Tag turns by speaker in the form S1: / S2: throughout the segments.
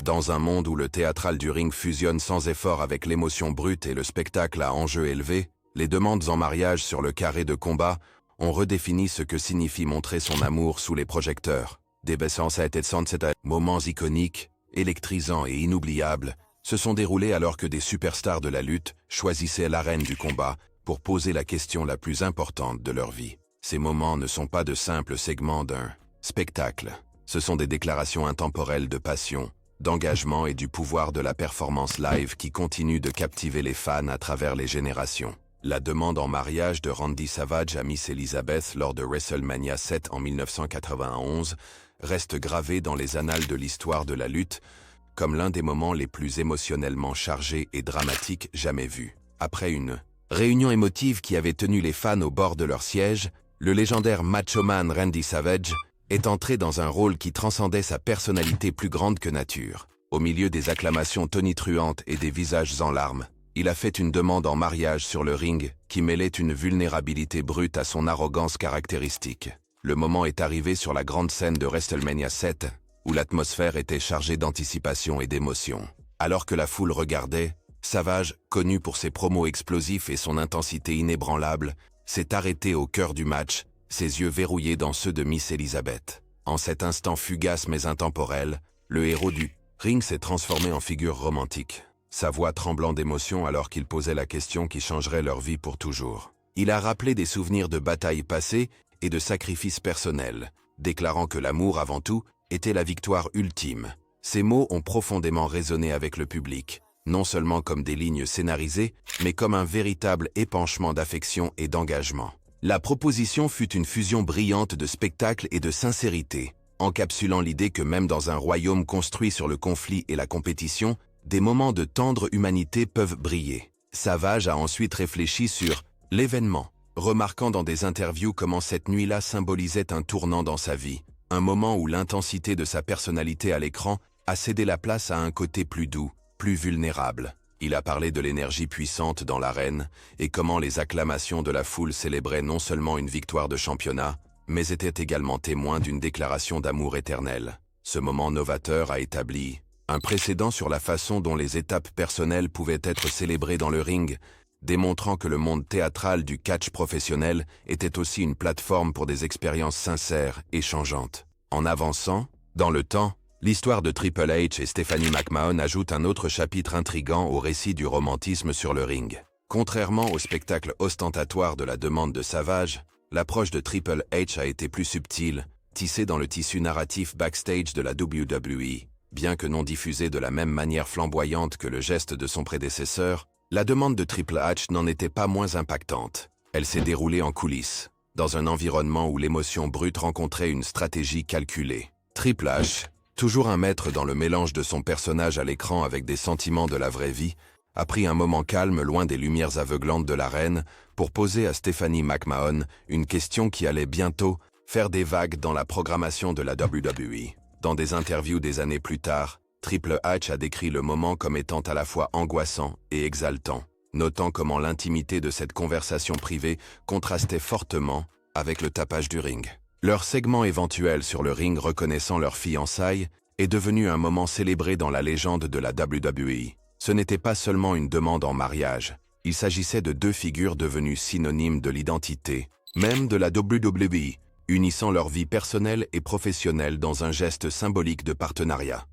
S1: Dans un monde où le théâtral du ring fusionne sans effort avec l'émotion brute et le spectacle à enjeu élevé, les demandes en mariage sur le carré de combat ont redéfini ce que signifie montrer son amour sous les projecteurs. Des moments iconiques, électrisants et inoubliables se sont déroulés alors que des superstars de la lutte choisissaient l'arène du combat pour poser la question la plus importante de leur vie. Ces moments ne sont pas de simples segments d'un spectacle. Ce sont des déclarations intemporelles de passion, d'engagement et du pouvoir de la performance live qui continue de captiver les fans à travers les générations. La demande en mariage de Randy Savage à Miss Elizabeth lors de WrestleMania 7 en 1991 reste gravée dans les annales de l'histoire de la lutte comme l'un des moments les plus émotionnellement chargés et dramatiques jamais vus. Après une réunion émotive qui avait tenu les fans au bord de leur siège, le légendaire macho-man Randy Savage est entré dans un rôle qui transcendait sa personnalité plus grande que nature. Au milieu des acclamations tonitruantes et des visages en larmes, il a fait une demande en mariage sur le ring qui mêlait une vulnérabilité brute à son arrogance caractéristique. Le moment est arrivé sur la grande scène de WrestleMania 7, où l'atmosphère était chargée d'anticipation et d'émotion. Alors que la foule regardait, Savage, connu pour ses promos explosifs et son intensité inébranlable, s'est arrêté au cœur du match, ses yeux verrouillés dans ceux de Miss Elizabeth. En cet instant fugace mais intemporel, le héros du ring s'est transformé en figure romantique, sa voix tremblant d'émotion alors qu'il posait la question qui changerait leur vie pour toujours. Il a rappelé des souvenirs de batailles passées et de sacrifices personnels, déclarant que l'amour avant tout était la victoire ultime. Ces mots ont profondément résonné avec le public, non seulement comme des lignes scénarisées, mais comme un véritable épanchement d'affection et d'engagement. La proposition fut une fusion brillante de spectacle et de sincérité, encapsulant l'idée que même dans un royaume construit sur le conflit et la compétition, des moments de tendre humanité peuvent briller. Savage a ensuite réfléchi sur l'événement, remarquant dans des interviews comment cette nuit-là symbolisait un tournant dans sa vie, un moment où l'intensité de sa personnalité à l'écran a cédé la place à un côté plus doux, plus vulnérable. Il a parlé de l'énergie puissante dans l'arène et comment les acclamations de la foule célébraient non seulement une victoire de championnat, mais étaient également témoins d'une déclaration d'amour éternel. Ce moment novateur a établi un précédent sur la façon dont les étapes personnelles pouvaient être célébrées dans le ring, démontrant que le monde théâtral du catch professionnel était aussi une plateforme pour des expériences sincères et changeantes. En avançant, dans le temps, l'histoire de Triple H et Stephanie McMahon ajoute un autre chapitre intrigant au récit du romantisme sur le ring. Contrairement au spectacle ostentatoire de la demande de Savage, l'approche de Triple H a été plus subtile, tissée dans le tissu narratif backstage de la WWE. Bien que non diffusée de la même manière flamboyante que le geste de son prédécesseur, la demande de Triple H n'en était pas moins impactante. Elle s'est déroulée en coulisses, dans un environnement où l'émotion brute rencontrait une stratégie calculée. Triple H, toujours un maître dans le mélange de son personnage à l'écran avec des sentiments de la vraie vie, a pris un moment calme loin des lumières aveuglantes de l'arène pour poser à Stephanie McMahon une question qui allait bientôt faire des vagues dans la programmation de la WWE. Dans des interviews des années plus tard, Triple H a décrit le moment comme étant à la fois angoissant et exaltant, notant comment l'intimité de cette conversation privée contrastait fortement avec le tapage du ring. Leur segment éventuel sur le ring reconnaissant leur fiançailles est devenu un moment célébré dans la légende de la WWE. Ce n'était pas seulement une demande en mariage, il s'agissait de deux figures devenues synonymes de l'identité, même de la WWE, unissant leur vie personnelle et professionnelle dans un geste symbolique de partenariat.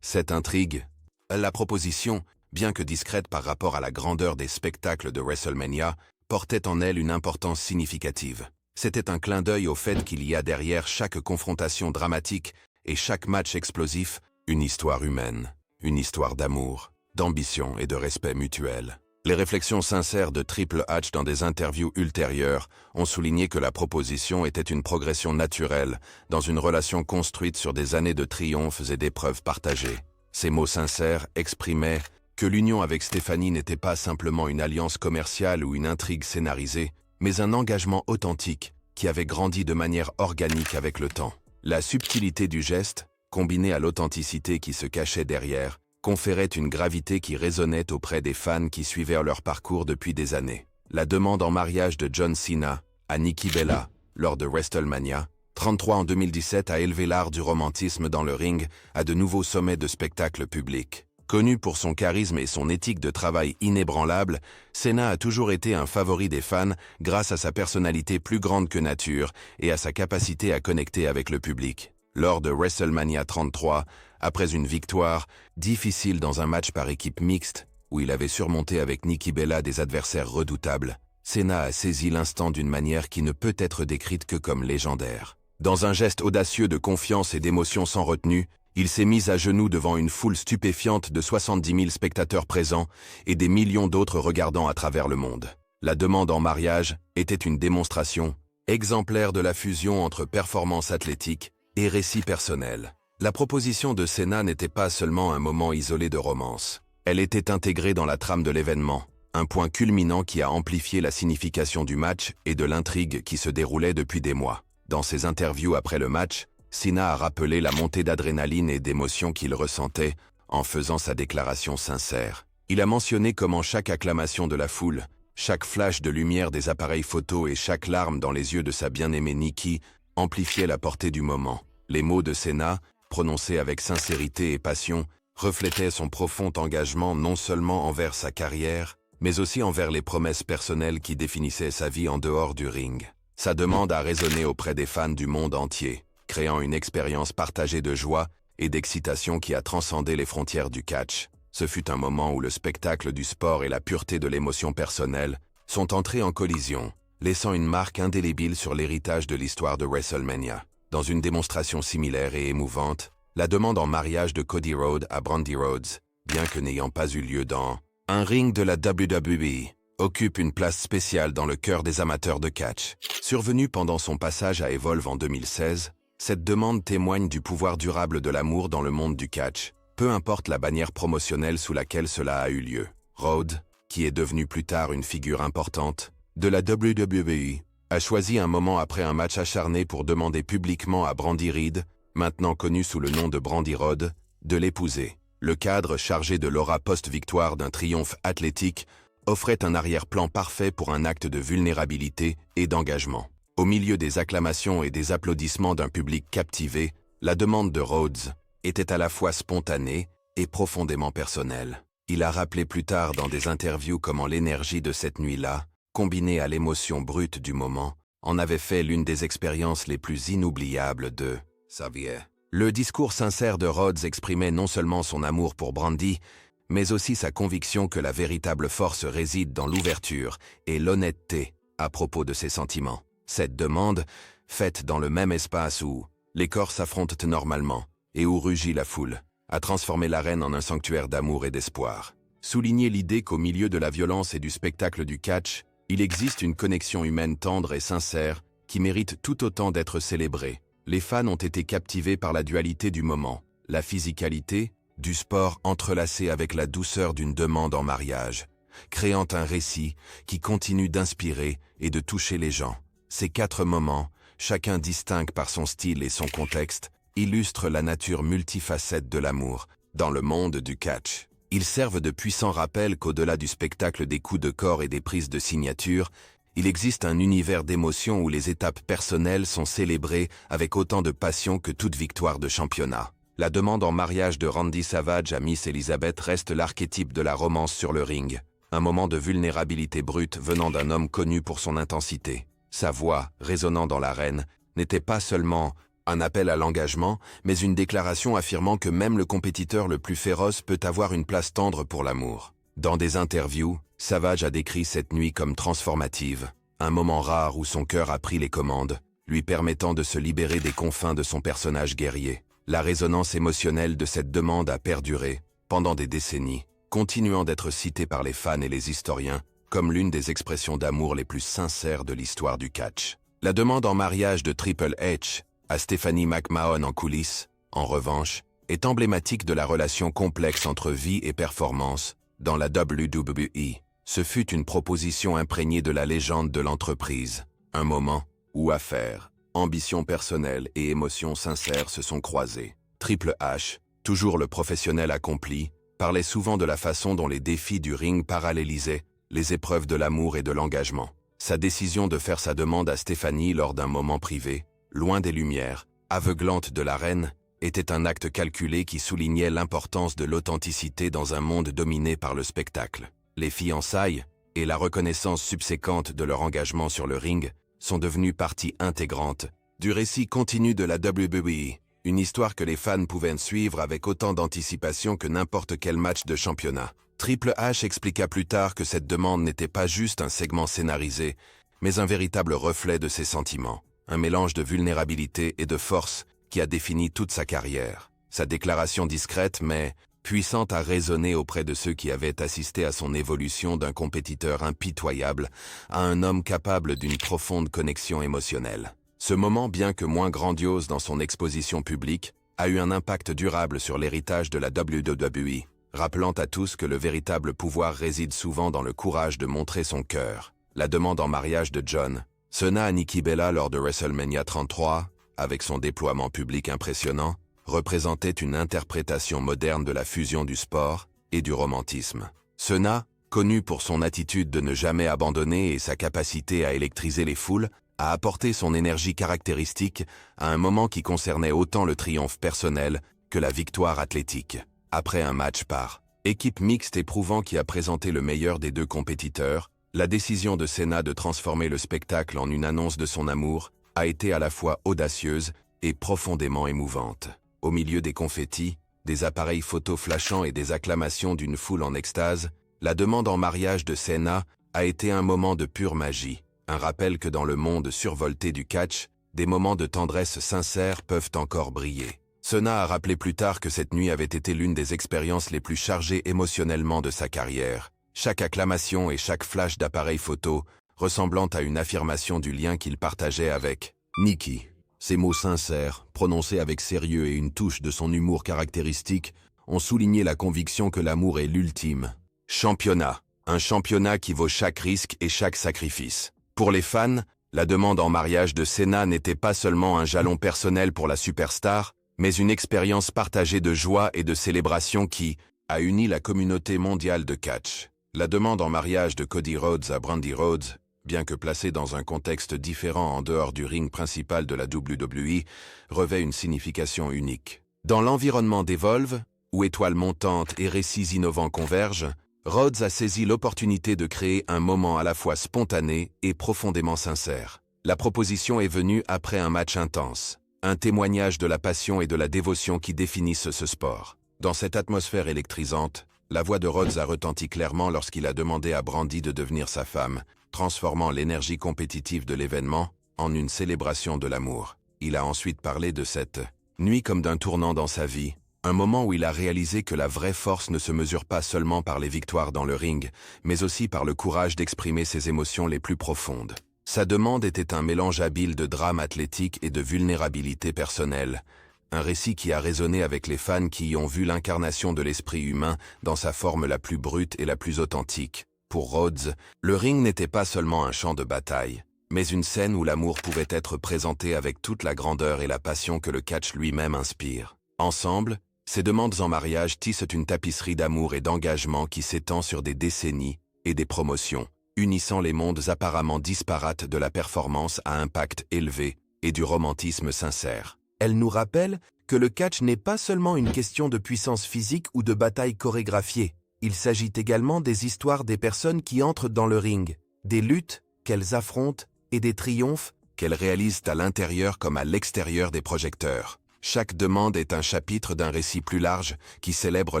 S1: Cette intrigue, la proposition, bien que discrète par rapport à la grandeur des spectacles de WrestleMania, portait en elle une importance significative. C'était un clin d'œil au fait qu'il y a derrière chaque confrontation dramatique et chaque match explosif une histoire humaine, une histoire d'amour, d'ambition et de respect mutuel. Les réflexions sincères de Triple H dans des interviews ultérieures ont souligné que la proposition était une progression naturelle dans une relation construite sur des années de triomphes et d'épreuves partagées. Ces mots sincères exprimaient que l'union avec Stephanie n'était pas simplement une alliance commerciale ou une intrigue scénarisée, mais un engagement authentique qui avait grandi de manière organique avec le temps. La subtilité du geste, combinée à l'authenticité qui se cachait derrière, conférait une gravité qui résonnait auprès des fans qui suivaient leur parcours depuis des années. La demande en mariage de John Cena à Nikki Bella lors de WrestleMania 33 en 2017 a élevé l'art du romantisme dans le ring à de nouveaux sommets de spectacle public. Connu pour son charisme et son éthique de travail inébranlable, Cena a toujours été un favori des fans grâce à sa personnalité plus grande que nature et à sa capacité à connecter avec le public. Lors de WrestleMania 33, après une victoire difficile dans un match par équipe mixte, où il avait surmonté avec Nikki Bella des adversaires redoutables, Cena a saisi l'instant d'une manière qui ne peut être décrite que comme légendaire. Dans un geste audacieux de confiance et d'émotion sans retenue, il s'est mis à genoux devant une foule stupéfiante de 70 000 spectateurs présents et des millions d'autres regardant à travers le monde. La demande en mariage était une démonstration exemplaire de la fusion entre performance athlétique et récit personnel. La proposition de Cena n'était pas seulement un moment isolé de romance. Elle était intégrée dans la trame de l'événement, un point culminant qui a amplifié la signification du match et de l'intrigue qui se déroulait depuis des mois. Dans ses interviews après le match, Cena a rappelé la montée d'adrénaline et d'émotion qu'il ressentait en faisant sa déclaration sincère. Il a mentionné comment chaque acclamation de la foule, chaque flash de lumière des appareils photo et chaque larme dans les yeux de sa bien-aimée Nikki amplifiaient la portée du moment. Les mots de Cena, prononcés avec sincérité et passion, reflétaient son profond engagement non seulement envers sa carrière, mais aussi envers les promesses personnelles qui définissaient sa vie en dehors du ring. Sa demande a résonné auprès des fans du monde entier, créant une expérience partagée de joie et d'excitation qui a transcendé les frontières du catch. Ce fut un moment où le spectacle du sport et la pureté de l'émotion personnelle sont entrés en collision, laissant une marque indélébile sur l'héritage de l'histoire de WrestleMania. Dans une démonstration similaire et émouvante, la demande en mariage de Cody Rhodes à Brandi Rhodes, bien que n'ayant pas eu lieu dans un ring de la WWE, occupe une place spéciale dans le cœur des amateurs de catch. Survenue pendant son passage à Evolve en 2016, cette demande témoigne du pouvoir durable de l'amour dans le monde du catch, peu importe la bannière promotionnelle sous laquelle cela a eu lieu. Rhodes, qui est devenu plus tard une figure importante de la WWE, a choisi un moment après un match acharné pour demander publiquement à Brandi Reed, maintenant connu sous le nom de Brandi Rhodes, de l'épouser. Le cadre chargé de l'aura post-victoire d'un triomphe athlétique offrait un arrière-plan parfait pour un acte de vulnérabilité et d'engagement. Au milieu des acclamations et des applaudissements d'un public captivé, la demande de Rhodes était à la fois spontanée et profondément personnelle. Il a rappelé plus tard dans des interviews comment l'énergie de cette nuit-là, combinée à l'émotion brute du moment, en avait fait l'une des expériences les plus inoubliables de sa vie. Le discours sincère de Rhodes exprimait non seulement son amour pour Brandi, mais aussi sa conviction que la véritable force réside dans l'ouverture et l'honnêteté à propos de ses sentiments. Cette demande, faite dans le même espace où les corps s'affrontent normalement et où rugit la foule, a transformé l'arène en un sanctuaire d'amour et d'espoir. Souligner l'idée qu'au milieu de la violence et du spectacle du catch, il existe une connexion humaine tendre et sincère qui mérite tout autant d'être célébrée. Les fans ont été captivés par la dualité du moment, la physicalité du sport entrelacée avec la douceur d'une demande en mariage, créant un récit qui continue d'inspirer et de toucher les gens. Ces 4 moments, chacun distinct par son style et son contexte, illustrent la nature multifacette de l'amour dans le monde du catch. Ils servent de puissants rappels qu'au-delà du spectacle des coups de corps et des prises de signature, il existe un univers d'émotions où les étapes personnelles sont célébrées avec autant de passion que toute victoire de championnat. La demande en mariage de Randy Savage à Miss Elizabeth reste l'archétype de la romance sur le ring, un moment de vulnérabilité brute venant d'un homme connu pour son intensité. Sa voix, résonnant dans l'arène, n'était pas seulement un appel à l'engagement, mais une déclaration affirmant que même le compétiteur le plus féroce peut avoir une place tendre pour l'amour. Dans des interviews, Savage a décrit cette nuit comme transformative, un moment rare où son cœur a pris les commandes, lui permettant de se libérer des confins de son personnage guerrier. La résonance émotionnelle de cette demande a perduré, pendant des décennies, continuant d'être citée par les fans et les historiens comme l'une des expressions d'amour les plus sincères de l'histoire du catch. La demande en mariage de Triple H à Stephanie McMahon en coulisses, en revanche, est emblématique de la relation complexe entre vie et performance dans la WWE. Ce fut une proposition imprégnée de la légende de l'entreprise, un moment où affaires, ambition personnelle et émotions sincères se sont croisées. Triple H, toujours le professionnel accompli, parlait souvent de la façon dont les défis du ring parallélisaient les épreuves de l'amour et de l'engagement. Sa décision de faire sa demande à Stephanie lors d'un moment privé, loin des lumières, aveuglante de l'arène, était un acte calculé qui soulignait l'importance de l'authenticité dans un monde dominé par le spectacle. Les fiançailles, et la reconnaissance subséquente de leur engagement sur le ring, sont devenues partie intégrante du récit continu de la WWE, une histoire que les fans pouvaient suivre avec autant d'anticipation que n'importe quel match de championnat. Triple H expliqua plus tard que cette demande n'était pas juste un segment scénarisé, mais un véritable reflet de ses sentiments, un mélange de vulnérabilité et de force qui a défini toute sa carrière. Sa déclaration discrète mais puissante a résonné auprès de ceux qui avaient assisté à son évolution d'un compétiteur impitoyable à un homme capable d'une profonde connexion émotionnelle. Ce moment, bien que moins grandiose dans son exposition publique, a eu un impact durable sur l'héritage de la WWE, rappelant à tous que le véritable pouvoir réside souvent dans le courage de montrer son cœur. La demande en mariage de John Cena à Nikki Bella lors de WrestleMania 33, avec son déploiement public impressionnant, représentait une interprétation moderne de la fusion du sport et du romantisme. Cena, connu pour son attitude de ne jamais abandonner et sa capacité à électriser les foules, a apporté son énergie caractéristique à un moment qui concernait autant le triomphe personnel que la victoire athlétique. Après un match par équipe mixte éprouvant qui a présenté le meilleur des deux compétiteurs, la décision de Cena de transformer le spectacle en une annonce de son amour a été à la fois audacieuse et profondément émouvante. Au milieu des confettis, des appareils photo flashants et des acclamations d'une foule en extase, la demande en mariage de Cena a été un moment de pure magie. Un rappel que dans le monde survolté du catch, des moments de tendresse sincère peuvent encore briller. Cena a rappelé plus tard que cette nuit avait été l'une des expériences les plus chargées émotionnellement de sa carrière. Chaque acclamation et chaque flash d'appareil photo ressemblant à une affirmation du lien qu'il partageait avec Nikki. Ces mots sincères, prononcés avec sérieux et une touche de son humour caractéristique, ont souligné la conviction que l'amour est l'ultime championnat. Un championnat qui vaut chaque risque et chaque sacrifice. Pour les fans, la demande en mariage de Cena n'était pas seulement un jalon personnel pour la superstar, mais une expérience partagée de joie et de célébration qui a uni la communauté mondiale de catch. La demande en mariage de Cody Rhodes à Brandi Rhodes, bien que placée dans un contexte différent en dehors du ring principal de la WWE, revêt une signification unique. Dans l'environnement d'Evolve, où étoiles montantes et récits innovants convergent, Rhodes a saisi l'opportunité de créer un moment à la fois spontané et profondément sincère. La proposition est venue après un match intense, un témoignage de la passion et de la dévotion qui définissent ce sport. Dans cette atmosphère électrisante, la voix de Rhodes a retenti clairement lorsqu'il a demandé à Brandi de devenir sa femme, transformant l'énergie compétitive de l'événement en une célébration de l'amour. Il a ensuite parlé de cette nuit comme d'un tournant dans sa vie, un moment où il a réalisé que la vraie force ne se mesure pas seulement par les victoires dans le ring, mais aussi par le courage d'exprimer ses émotions les plus profondes. Sa demande était un mélange habile de drame athlétique et de vulnérabilité personnelle, un récit qui a résonné avec les fans qui y ont vu l'incarnation de l'esprit humain dans sa forme la plus brute et la plus authentique. Pour Rhodes, le ring n'était pas seulement un champ de bataille, mais une scène où l'amour pouvait être présenté avec toute la grandeur et la passion que le catch lui-même inspire. Ensemble, ces demandes en mariage tissent une tapisserie d'amour et d'engagement qui s'étend sur des décennies et des promotions, unissant les mondes apparemment disparates de la performance à impact élevé et du romantisme sincère. Elle nous rappelle que le catch n'est pas seulement une question de puissance physique ou de bataille chorégraphiée. Il s'agit également des histoires des personnes qui entrent dans le ring, des luttes qu'elles affrontent et des triomphes qu'elles réalisent à l'intérieur comme à l'extérieur des projecteurs. Chaque demande est un chapitre d'un récit plus large qui célèbre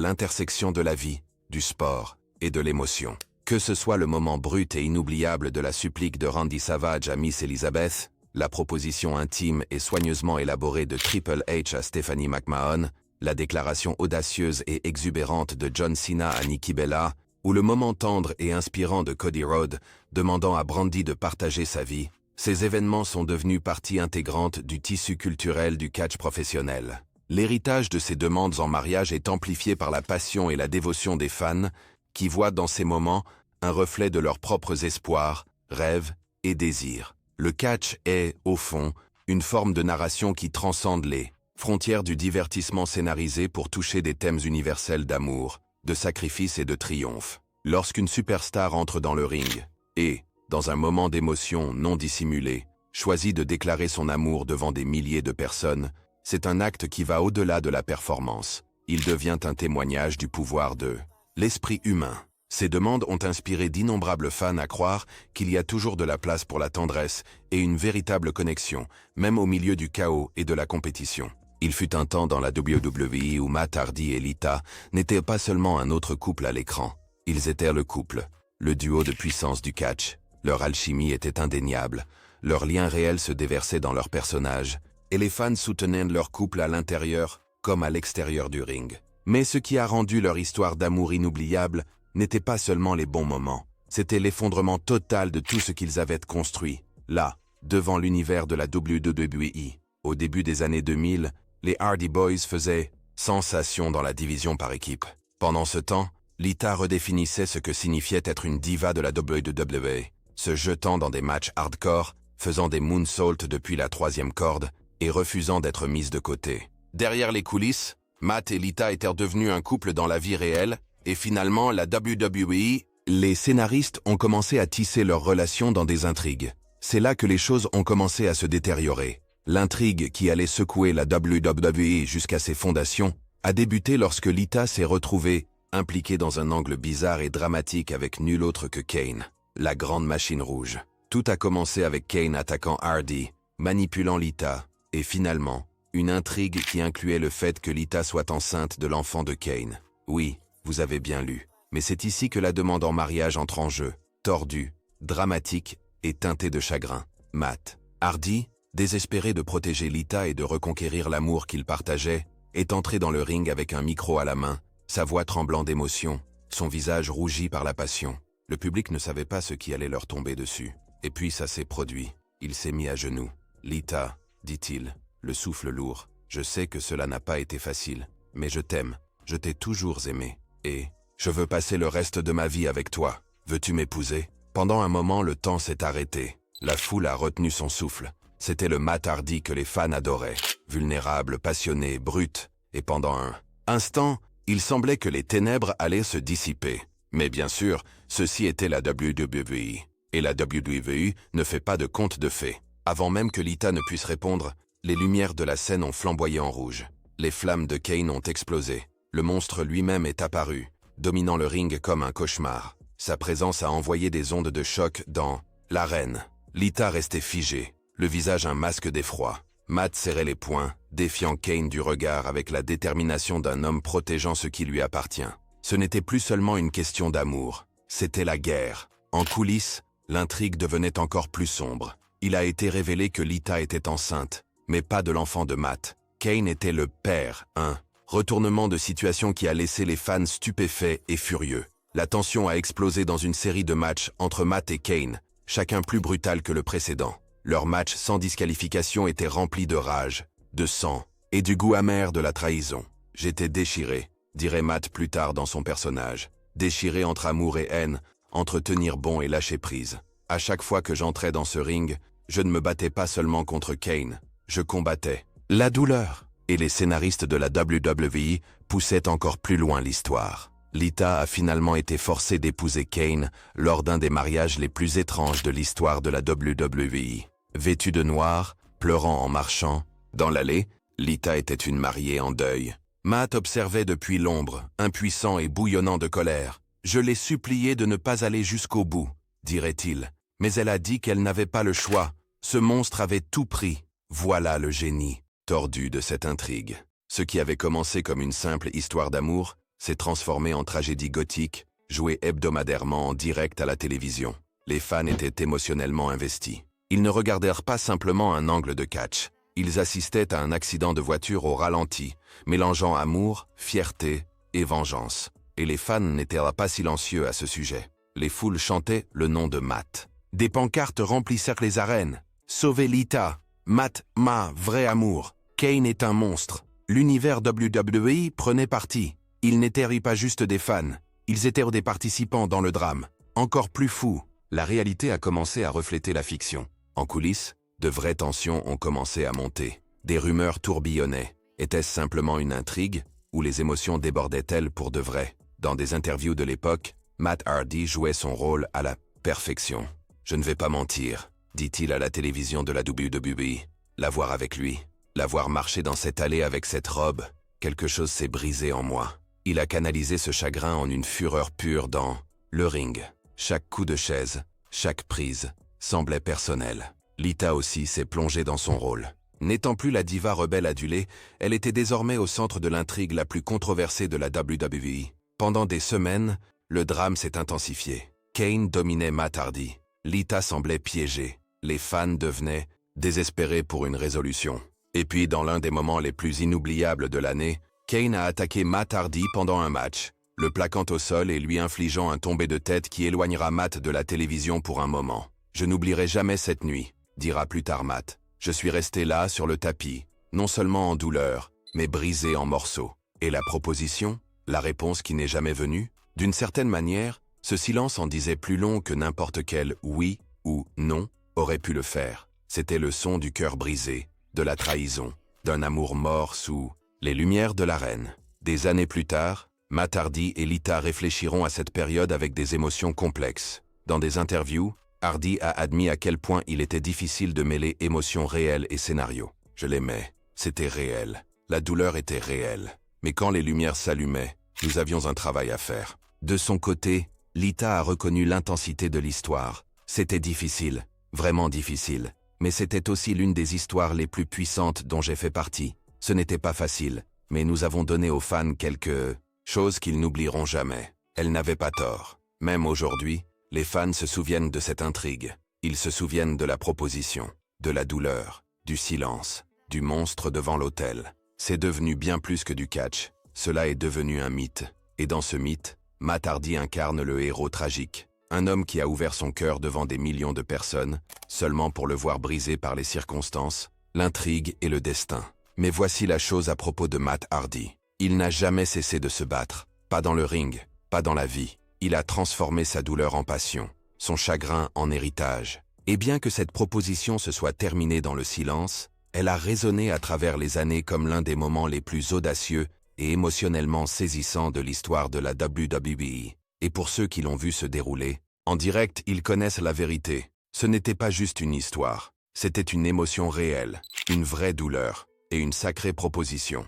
S1: l'intersection de la vie, du sport et de l'émotion. Que ce soit le moment brut et inoubliable de la supplique de Randy Savage à Miss Elizabeth, la proposition intime et soigneusement élaborée de Triple H à Stephanie McMahon, la déclaration audacieuse et exubérante de John Cena à Nikki Bella, ou le moment tendre et inspirant de Cody Rhodes demandant à Brandi de partager sa vie, ces événements sont devenus partie intégrante du tissu culturel du catch professionnel. L'héritage de ces demandes en mariage est amplifié par la passion et la dévotion des fans, qui voient dans ces moments un reflet de leurs propres espoirs, rêves et désirs. Le catch est, au fond, une forme de narration qui transcende les frontières du divertissement scénarisé pour toucher des thèmes universels d'amour, de sacrifice et de triomphe. Lorsqu'une superstar entre dans le ring, et, dans un moment d'émotion non dissimulée, choisit de déclarer son amour devant des milliers de personnes, c'est un acte qui va au-delà de la performance. Il devient un témoignage du pouvoir de l'esprit humain. Ces demandes ont inspiré d'innombrables fans à croire qu'il y a toujours de la place pour la tendresse et une véritable connexion, même au milieu du chaos et de la compétition. Il fut un temps dans la WWE où Matt Hardy et Lita n'étaient pas seulement un autre couple à l'écran. Ils étaient le couple, le duo de puissance du catch. Leur alchimie était indéniable, leur lien réel se déversait dans leurs personnages, et les fans soutenaient leur couple à l'intérieur comme à l'extérieur du ring. Mais ce qui a rendu leur histoire d'amour inoubliable n'était pas seulement les bons moments, c'était l'effondrement total de tout ce qu'ils avaient construit, là, devant l'univers de la WWE. Au début des années 2000, les Hardy Boys faisaient sensation dans la division par équipe. Pendant ce temps, Lita redéfinissait ce que signifiait être une diva de la WWE, se jetant dans des matchs hardcore, faisant des moonsaults depuis la 3e corde et refusant d'être mise de côté. Derrière les coulisses, Matt et Lita étaient devenus un couple dans la vie réelle, et finalement, la WWE, les scénaristes ont commencé à tisser leur relation dans des intrigues. C'est là que les choses ont commencé à se détériorer. L'intrigue qui allait secouer la WWE jusqu'à ses fondations a débuté lorsque Lita s'est retrouvée impliquée dans un angle bizarre et dramatique avec nul autre que Kane, la grande machine rouge. Tout a commencé avec Kane attaquant Hardy, manipulant Lita, et finalement, une intrigue qui incluait le fait que Lita soit enceinte de l'enfant de Kane. Oui, vous avez bien lu. Mais c'est ici que la demande en mariage entre en jeu, tordue, dramatique et teintée de chagrin. Matt Hardy, désespéré de protéger Lita et de reconquérir l'amour qu'il partageait, est entré dans le ring avec un micro à la main, sa voix tremblant d'émotion, son visage rougi par la passion. Le public ne savait pas ce qui allait leur tomber dessus. Et puis ça s'est produit. Il s'est mis à genoux. « Lita, dit-il, le souffle lourd, je sais que cela n'a pas été facile, mais je t'aime, je t'ai toujours aimé. Et je veux passer le reste de ma vie avec toi. Veux-tu m'épouser ?» Pendant un moment, le temps s'est arrêté. La foule a retenu son souffle. C'était le Matt Hardy que les fans adoraient. Vulnérable, passionné, brut. Et pendant un instant, il semblait que les ténèbres allaient se dissiper. Mais bien sûr, ceci était la WWE. Et la WWE ne fait pas de conte de fées. Avant même que Lita ne puisse répondre, les lumières de la scène ont flamboyé en rouge. Les flammes de Kane ont explosé. Le monstre lui-même est apparu, dominant le ring comme un cauchemar. Sa présence a envoyé des ondes de choc dans l'arène. Lita restait figée, le visage un masque d'effroi. Matt serrait les poings, défiant Kane du regard avec la détermination d'un homme protégeant ce qui lui appartient. Ce n'était plus seulement une question d'amour, c'était la guerre. En coulisses, l'intrigue devenait encore plus sombre. Il a été révélé que Lita était enceinte, mais pas de l'enfant de Matt. Kane était le père, un retournement de situation qui a laissé les fans stupéfaits et furieux. La tension a explosé dans une série de matchs entre Matt et Kane, chacun plus brutal que le précédent. Leur match sans disqualification était rempli de rage, de sang et du goût amer de la trahison. « J'étais déchiré », dirait Matt plus tard dans son personnage. Déchiré entre amour et haine, entre tenir bon et lâcher prise. À chaque fois que j'entrais dans ce ring, je ne me battais pas seulement contre Kane, je combattais la douleur. Et les scénaristes de la WWE poussaient encore plus loin l'histoire. Lita a finalement été forcée d'épouser Kane lors d'un des mariages les plus étranges de l'histoire de la WWE. Vêtue de noir, pleurant en marchant, dans l'allée, Lita était une mariée en deuil. Matt observait depuis l'ombre, impuissant et bouillonnant de colère. « Je l'ai supplié de ne pas aller jusqu'au bout, » dirait-il. Mais elle a dit qu'elle n'avait pas le choix. Ce monstre avait tout pris. Voilà le génie tordu de cette intrigue. Ce qui avait commencé comme une simple histoire d'amour s'est transformé en tragédie gothique, jouée hebdomadairement en direct à la télévision. Les fans étaient émotionnellement investis. Ils ne regardèrent pas simplement un angle de catch. Ils assistaient à un accident de voiture au ralenti, mélangeant amour, fierté et vengeance. Et les fans n'étaient pas silencieux à ce sujet. Les foules chantaient le nom de Matt. Des pancartes remplissèrent les arènes. « Sauvez Lita ! Matt, ma vrai amour ! Kane est un monstre !» L'univers WWE prenait parti. Ils n'étaient pas juste des fans, ils étaient des participants dans le drame. Encore plus fou, la réalité a commencé à refléter la fiction. En coulisses, de vraies tensions ont commencé à monter. Des rumeurs tourbillonnaient. Était-ce simplement une intrigue, ou les émotions débordaient-elles pour de vrai? Dans des interviews de l'époque, Matt Hardy jouait son rôle à la perfection. « Je ne vais pas mentir, dit-il à la télévision de la WWE. La voir avec lui, la voir marcher dans cette allée avec cette robe, quelque chose s'est brisé en moi. Il a canalisé ce chagrin en une fureur pure dans le ring. Chaque coup de chaise, chaque prise, semblait personnel. Lita aussi s'est plongée dans son rôle. N'étant plus la diva rebelle adulée, elle était désormais au centre de l'intrigue la plus controversée de la WWE. Pendant des semaines, le drame s'est intensifié. Kane dominait Matt Hardy. Lita semblait piégée. Les fans devenaient désespérés pour une résolution. Et puis, dans l'un des moments les plus inoubliables de l'année, Kane a attaqué Matt Hardy pendant un match, le plaquant au sol et lui infligeant un tombé de tête qui éloignera Matt de la télévision pour un moment. « Je n'oublierai jamais cette nuit », dira plus tard Matt. « Je suis resté là, sur le tapis, non seulement en douleur, mais brisé en morceaux. » Et la proposition? La réponse qui n'est jamais venue? D'une certaine manière, ce silence en disait plus long que n'importe quel « oui » ou « non » aurait pu le faire. C'était le son du cœur brisé, de la trahison, d'un amour mort sous les lumières de l'arène. Des années plus tard, Matt Hardy et Lita réfléchiront à cette période avec des émotions complexes. Dans des interviews, Hardy a admis à quel point il était difficile de mêler émotions réelles et scénario. « Je l'aimais, c'était réel. La douleur était réelle. Mais quand les lumières s'allumaient, nous avions un travail à faire. » De son côté, Lita a reconnu l'intensité de l'histoire. C'était difficile, vraiment difficile. Mais c'était aussi l'une des histoires les plus puissantes dont j'ai fait partie. Ce n'était pas facile, mais nous avons donné aux fans quelque chose qu'ils n'oublieront jamais. Elle n'avait pas tort. Même aujourd'hui, les fans se souviennent de cette intrigue. Ils se souviennent de la proposition, de la douleur, du silence, du monstre devant l'autel. C'est devenu bien plus que du catch. Cela est devenu un mythe. Et dans ce mythe, Matt Hardy incarne le héros tragique. Un homme qui a ouvert son cœur devant des millions de personnes, seulement pour le voir brisé par les circonstances, l'intrigue et le destin. Mais voici la chose à propos de Matt Hardy. Il n'a jamais cessé de se battre. Pas dans le ring, pas dans la vie. Il a transformé sa douleur en passion, son chagrin en héritage. Et bien que cette proposition se soit terminée dans le silence, elle a résonné à travers les années comme l'un des moments les plus audacieux et émotionnellement saisissants de l'histoire de la WWE. Et pour ceux qui l'ont vu se dérouler, en direct, ils connaissent la vérité. Ce n'était pas juste une histoire, c'était une émotion réelle, une vraie douleur et une sacrée proposition.